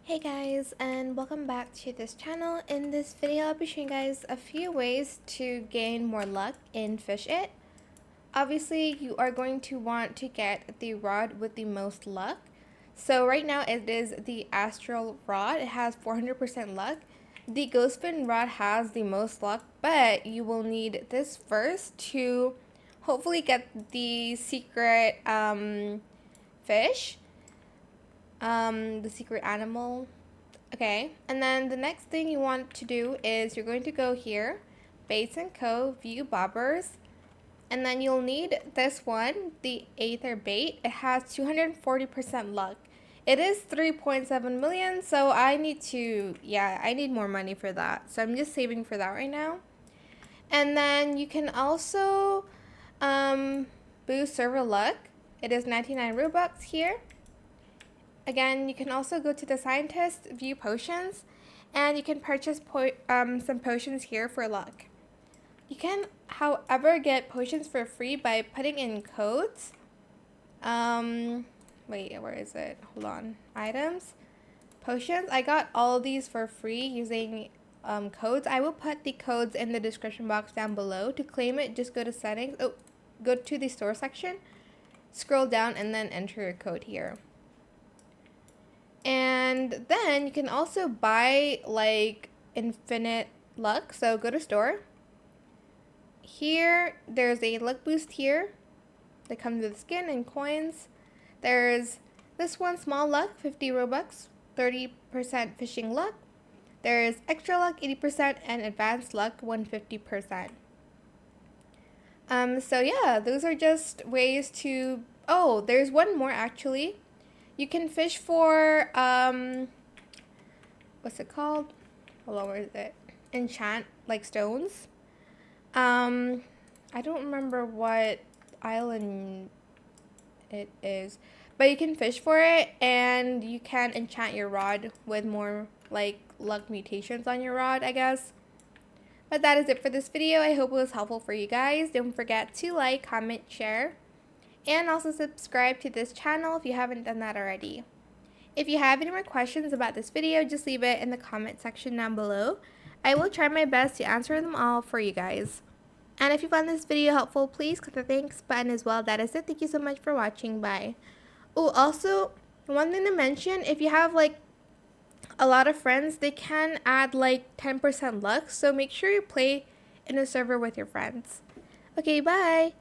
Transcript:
Hey guys, and welcome back to this channel. In this video I'll be showing you guys a few ways to gain more luck in Fish It. Obviously you are going to want to get the rod with the most luck. So right now it is the Astral Rod. It has 400% luck. The Ghostfinn Rod has the most luck, but you will need this first to hopefully get the secret fish. The secret animal. Okay, and then the next thing you want to do is you're going to go here, Baits & Co, View Bobbers, and then you'll need this one, the Aether bait. It has 240% luck. It is 3.7 million, so I need more money for that. So I'm just saving for that right now. And then you can also boost server luck. It is 99 Robux here. Again, you can also go to the scientist, view potions, and you can purchase some potions here for luck. You can, however, get potions for free by putting in codes. Wait, where is it? Hold on. Items. Potions. I got all of these for free using codes. I will put the codes in the description box down below. To claim it, just go to settings. Oh, go to the store section. Scroll down and then enter your code here. And then you can also buy like infinite luck. So go to store. Here, there's a luck boost here that comes with skin and coins. There's this one, small luck, 50 Robux, 30% fishing luck. There's extra luck, 80%, and advanced luck, 150%. So yeah, those are just ways to, oh, there's one more actually. You can fish for, what's it called? Hold on, where is it? Enchant, like stones. I don't remember what island it is. But you can fish for it, and you can enchant your rod with more, like, luck mutations on your rod, I guess. But that is it for this video. I hope it was helpful for you guys. Don't forget to like, comment, share. And also subscribe to this channel if you haven't done that already. If you have any more questions about this video, just leave it in the comment section down below. I will try my best to answer them all for you guys. And if you found this video helpful, please click the thanks button as well. That is it. Thank you so much for watching. Bye. Oh, also, one thing to mention, if you have like a lot of friends, they can add like 10% luck. So make sure you play in a server with your friends. Okay, bye.